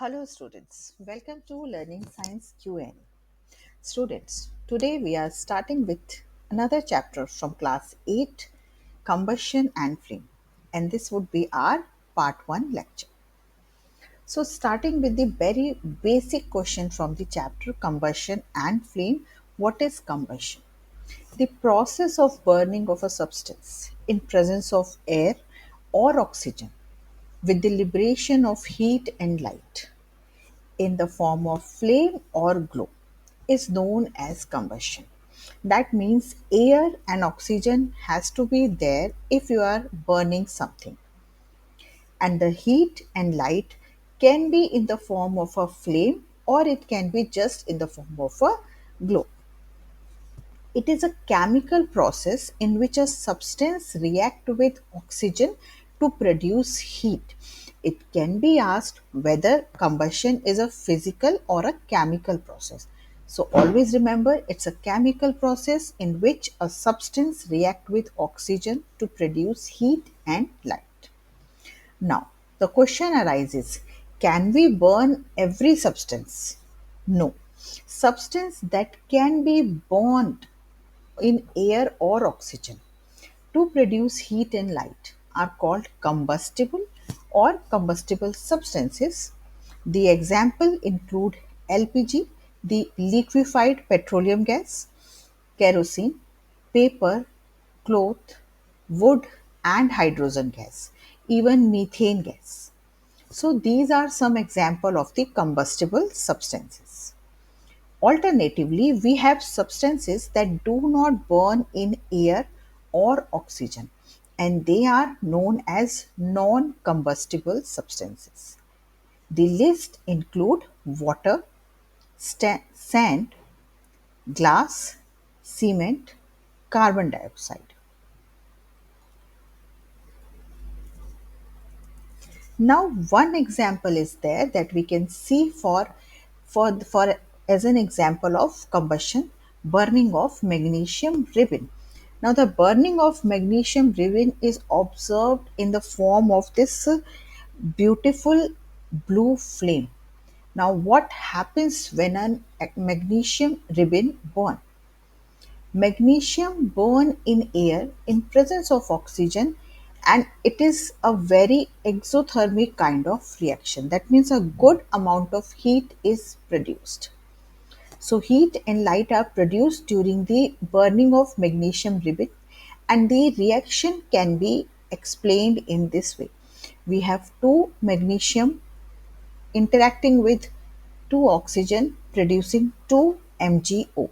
Hello students, welcome to Learning Science Q&A. Students, today we are starting with another chapter from class 8, Combustion and Flame, and this would be our part 1 lecture. So starting with the very basic question from the chapter Combustion and Flame, what is combustion? The process of burning of a substance in presence of air or oxygen with the liberation of heat and light in the form of flame or glow is known as combustion. That means air and oxygen has to be there if you are burning something, and the heat and light can be in the form of a flame or it can be just in the form of a glow. It is a chemical process in which a substance reacts with oxygen to produce heat. It can be asked whether combustion is a physical or a chemical process. So always remember it's a chemical process in which a substance reacts with oxygen to produce heat and light. Now, the question arises, can we burn every substance? No. Substance that can be burned in air or oxygen to produce heat and light are called combustible or combustible substances. The example include LPG, the liquefied petroleum gas, kerosene, paper, cloth, wood and hydrogen gas, even methane gas. So these are some example of the combustible substances. Alternatively, we have substances that do not burn in air or oxygen, and they are known as non-combustible substances. The list include water, sand, glass, cement, carbon dioxide. Now, one example is there that we can see for as an example of combustion, burning of magnesium ribbon. Now, the burning of magnesium ribbon is observed in the form of this beautiful blue flame. Now, what happens when a magnesium ribbon burn? Magnesium burn in air in presence of oxygen, and it is a very exothermic kind of reaction. That means a good amount of heat is produced. So heat and light are produced during the burning of magnesium ribbon, and the reaction can be explained in this way. We have two magnesium interacting with two oxygen producing 2 MgO.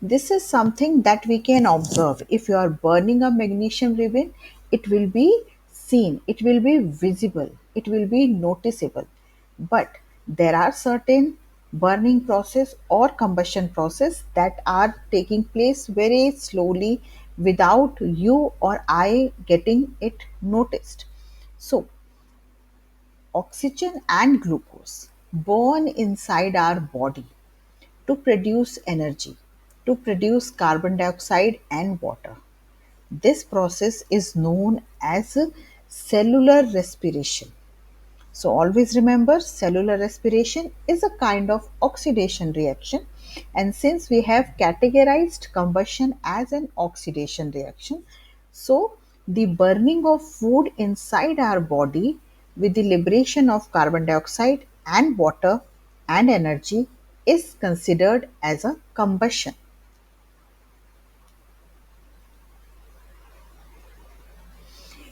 This is something that we can observe. If you are burning a magnesium ribbon, it will be seen, it will be visible, it will be noticeable. But there are certain burning process or combustion process that are taking place very slowly without you or I getting it noticed. So, oxygen and glucose burn inside our body to produce energy, to produce carbon dioxide and water. This process is known as cellular respiration. So, always remember cellular respiration is a kind of oxidation reaction, and since we have categorized combustion as an oxidation reaction, so the burning of food inside our body with the liberation of carbon dioxide and water and energy is considered as a combustion.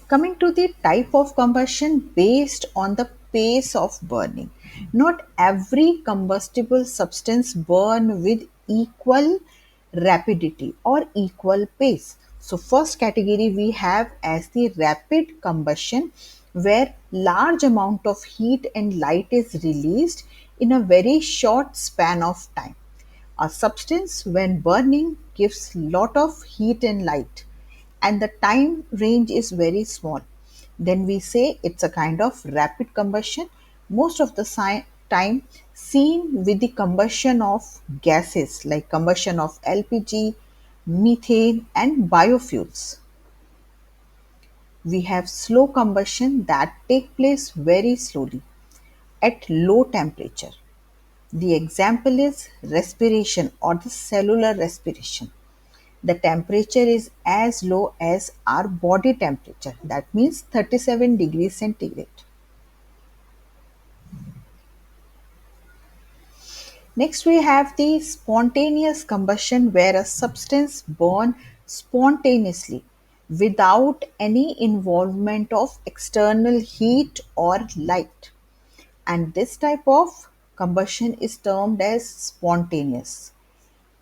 Coming to the type of combustion based on the pace of burning. Not every combustible substance burn with equal rapidity or equal pace. So first category we have as the rapid combustion, where large amount of heat and light is released in a very short span of time. A substance when burning gives lot of heat and light, and the time range is very small. Then we say it's a kind of rapid combustion, most of the time seen with the combustion of gases like combustion of LPG, methane and biofuels. We have slow combustion that take place very slowly at low temperature. The example is respiration or the cellular respiration. The temperature is as low as our body temperature, that means 37 degrees centigrade. Next, we have the spontaneous combustion where a substance burns spontaneously without any involvement of external heat or light. And this type of combustion is termed as spontaneous.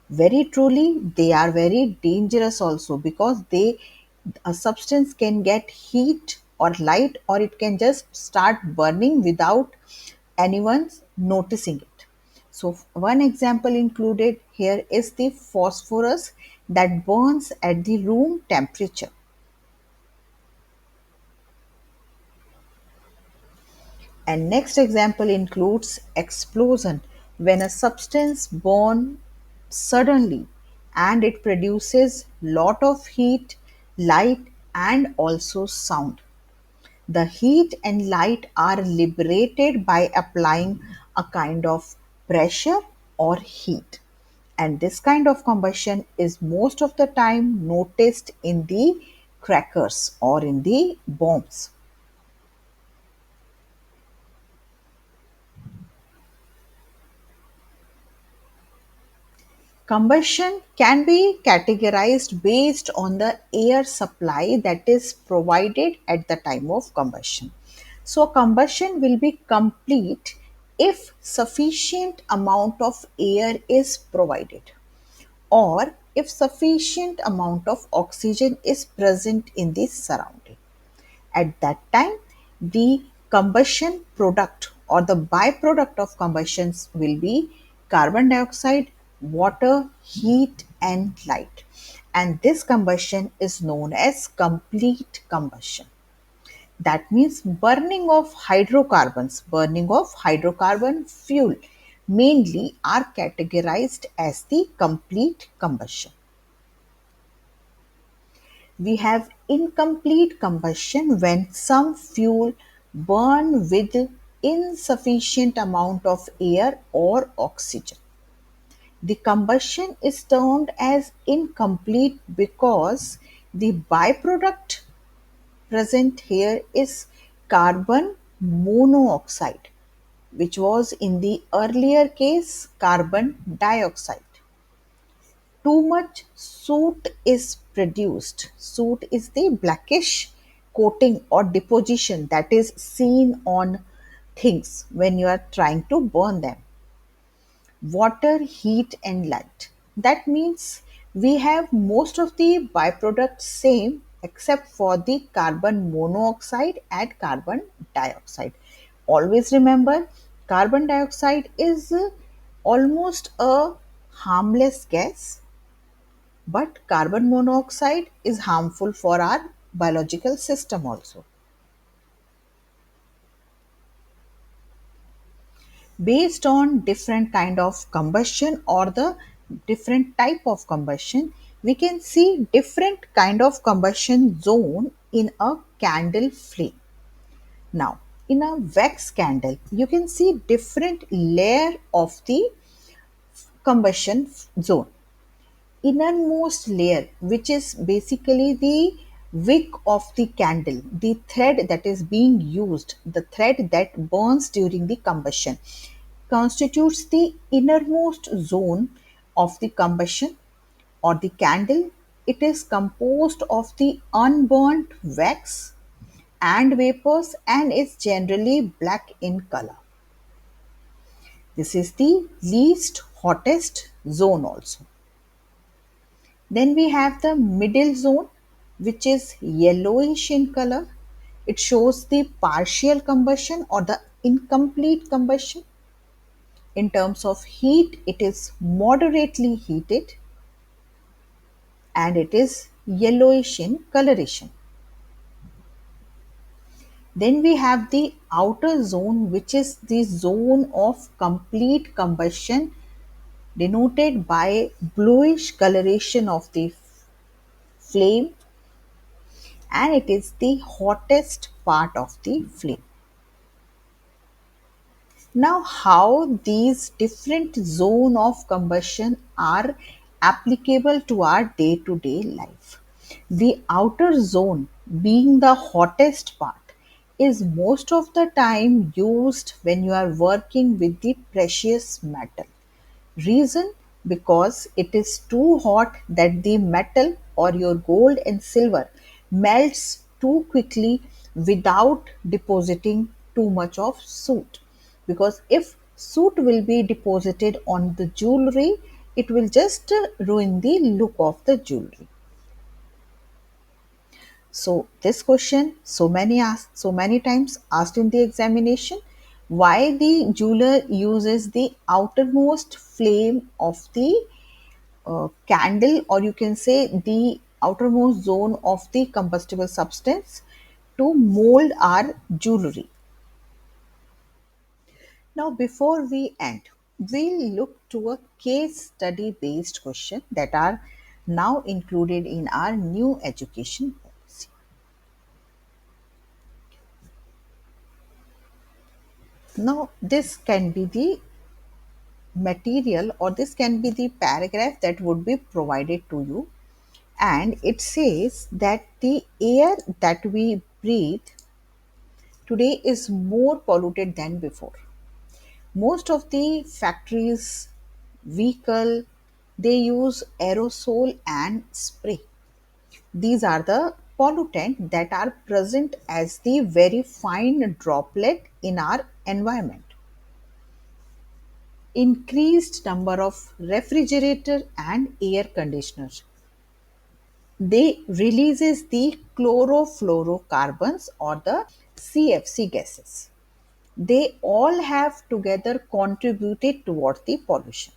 Very truly, they are very dangerous also because they a substance can get heat or light, or it can just start burning without anyone noticing it. So one example included here is the phosphorus that burns at the room temperature. And next example includes explosion, when a substance burns suddenly and it produces lot of heat, light and also sound. The heat and light are liberated by applying a kind of pressure or heat. And this kind of combustion is most of the time noticed in the crackers or in the bombs. Combustion can be categorized based on the air supply that is provided at the time of combustion. So, combustion will be complete if sufficient amount of air is provided or if sufficient amount of oxygen is present in the surrounding. At that time, the combustion product or the byproduct of combustions will be carbon dioxide, water, heat, and light. And this combustion is known as complete combustion. That means burning of hydrocarbon fuel mainly are categorized as the complete combustion. We have incomplete combustion when some fuel burn with insufficient amount of air or oxygen. The combustion is termed as incomplete because the byproduct present here is carbon monoxide, which was in the earlier case carbon dioxide. Too much soot is produced. Soot is the blackish coating or deposition that is seen on things when you are trying to burn them. Water, heat, and light. That means we have most of the byproducts same except for the carbon monoxide and carbon dioxide. Always remember, carbon dioxide is almost a harmless gas, but carbon monoxide is harmful for our biological system also. Based on different kind of combustion or the different type of combustion, we can see different kind of combustion zone in a candle flame. Now, in a wax candle, you can see different layer of the combustion zone. Innermost layer, which is basically the wick of the candle, the thread that is being used, the thread that burns during the combustion, constitutes the innermost zone of the combustion or the candle. It is composed of the unburnt wax and vapors and is generally black in color. This is the least hottest zone also. Then we have the middle zone, which is yellowish in color. It shows the partial combustion or the incomplete combustion. In terms of heat, it is moderately heated and it is yellowish in coloration. Then we have the outer zone, which is the zone of complete combustion, denoted by bluish coloration of the flame. and it is the hottest part of the flame. Now, how these different zone of combustion are applicable to our day-to-day life. The outer zone, being the hottest part, is most of the time used when you are working with the precious metal. Reason? Because it is too hot that the metal or your gold and silver melts too quickly without depositing too much of soot. Because if soot will be deposited on the jewelry, it will just ruin the look of the jewelry. So this question so many times asked in the examination, why the jeweler uses the outermost flame of the candle, or you can say the outermost zone of the combustible substance, to mold our jewelry. Now before we end, we'll look to a case study based question that are now included in our new education policy. Now this can be the material, or this can be the paragraph that would be provided to you, and it says that the air that we breathe today is more polluted than before. Most of the factories, vehicle, they use aerosol and spray. These are the pollutants that are present as the very fine droplet in our environment. Increased number of refrigerator and air conditioners, they releases the chlorofluorocarbons or the CFC gases. They all have together contributed towards the pollution.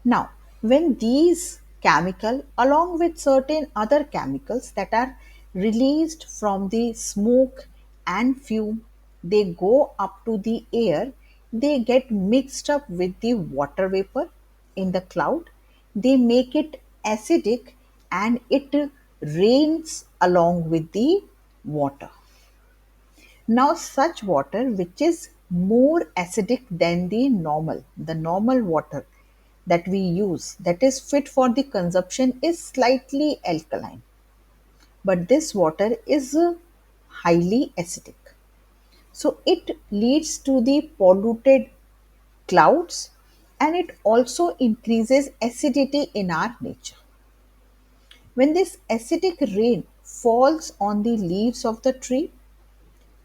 Now, when these chemical along with certain other chemicals that are released from the smoke and fume, they go up to the air, they get mixed up with the water vapor in the cloud, they make it acidic, and it rains along with the water. Now, such water which is more acidic than the normal water that we use, that is fit for the consumption, is slightly alkaline. But this water is highly acidic. So it leads to the polluted clouds, and it also increases acidity in our nature. When this acidic rain falls on the leaves of the tree,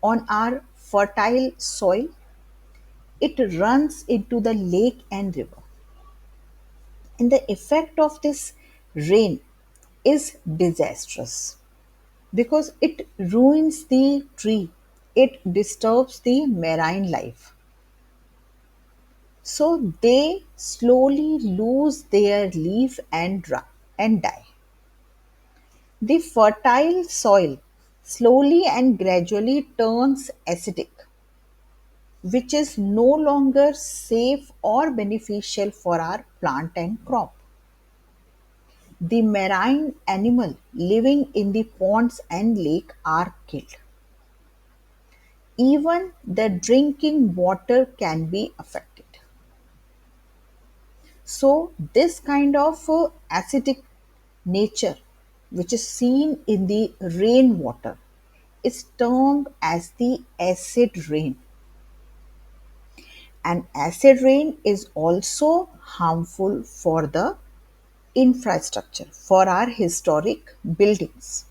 on our fertile soil, it runs into the lake and river. And the effect of this rain is disastrous because it ruins the tree, it disturbs the marine life. So they slowly lose their leaf and die. The fertile soil slowly and gradually turns acidic, which is no longer safe or beneficial for our plant and crop. The marine animal living in the ponds and lake are killed. Even the drinking water can be affected. So this kind of acidic nature which is seen in the rainwater is termed as the acid rain. And acid rain is also harmful for the infrastructure, for our historic buildings.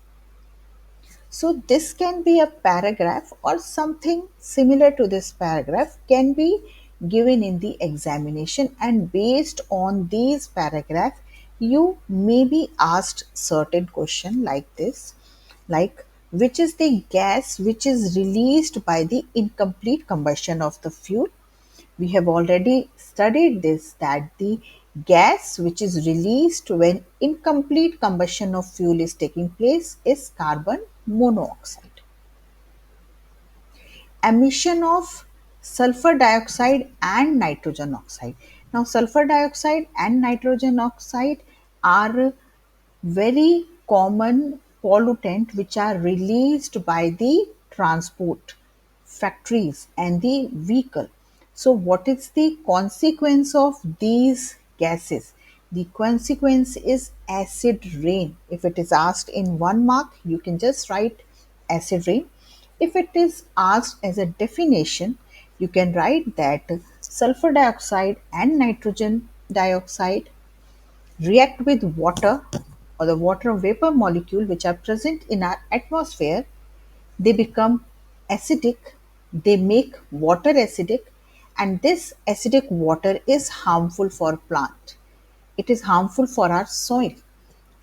So this can be a paragraph or something similar to this paragraph can be given in the examination, and based on these paragraph you may be asked certain question like this, like which is the gas which is released by the incomplete combustion of the fuel. We have already studied this, that the gas which is released when incomplete combustion of fuel is taking place is carbon monoxide. Emission of sulfur dioxide and nitrogen oxide. Now, sulfur dioxide and nitrogen oxide are very common pollutant which are released by the transport, factories and the vehicle. So what is the consequence of these gases? The consequence is acid rain. If it is asked in 1 mark, you can just write acid rain. If it is asked as a definition, you can write that sulfur dioxide and nitrogen dioxide react with water or the water vapor molecule which are present in our atmosphere. They become acidic, they make water acidic, and this acidic water is harmful for plant. It is harmful for our soil,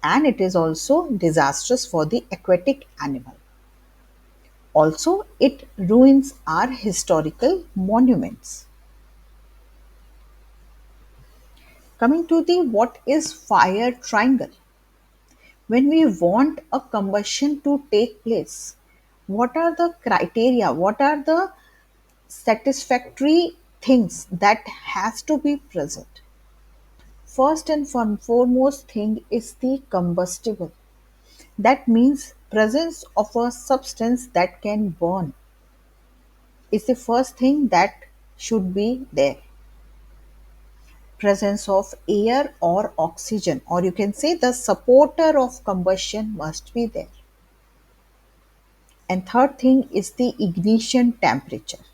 and it is also disastrous for the aquatic animal. Also, it ruins our historical monuments. Coming to the what is fire triangle? When we want a combustion to take place, what are the criteria? What are the satisfactory things that has to be present? First and foremost thing is the combustible. That means presence of a substance that can burn is the first thing that should be there. Presence of air or oxygen, or you can say the supporter of combustion must be there. And third thing is the ignition temperature.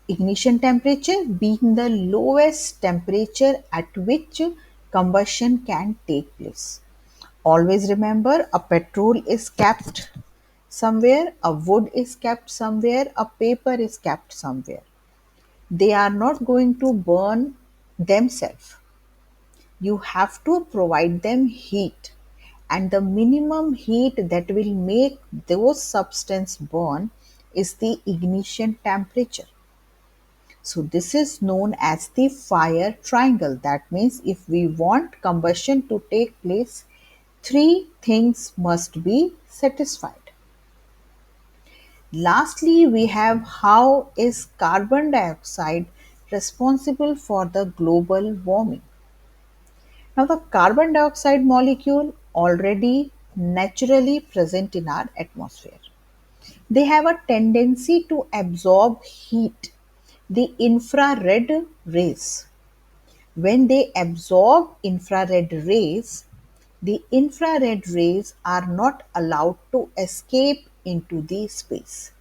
Ignition temperature being the lowest temperature at which combustion can take place. Always remember, a petrol is kept somewhere, a wood is kept somewhere, a paper is kept somewhere. They are not going to burn themselves. You have to provide them heat, and the minimum heat that will make those substance burn is the ignition temperature. So this is known as the fire triangle. That means if we want combustion to take place, three things must be satisfied. Lastly, we have how is carbon dioxide responsible for the global warming. Now the carbon dioxide molecule already naturally present in our atmosphere. They have a tendency to absorb heat, the infrared rays. When they absorb infrared rays, the infrared rays are not allowed to escape into the space.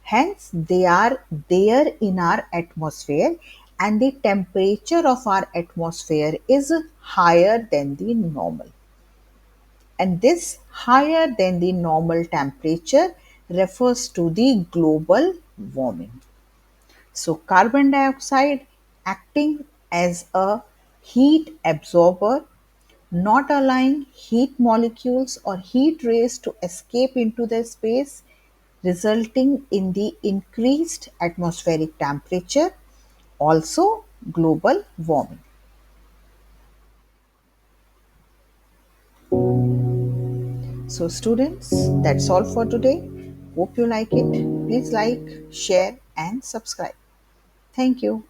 Hence, they are there in our atmosphere, and the temperature of our atmosphere is higher than the normal. And this higher than the normal temperature refers to the global warming. So, carbon dioxide acting as a heat absorber, not allowing heat molecules or heat rays to escape into the space, resulting in the increased atmospheric temperature, also global warming. So, students, that's all for today. Hope you like it. Please like, share, and subscribe. Thank you.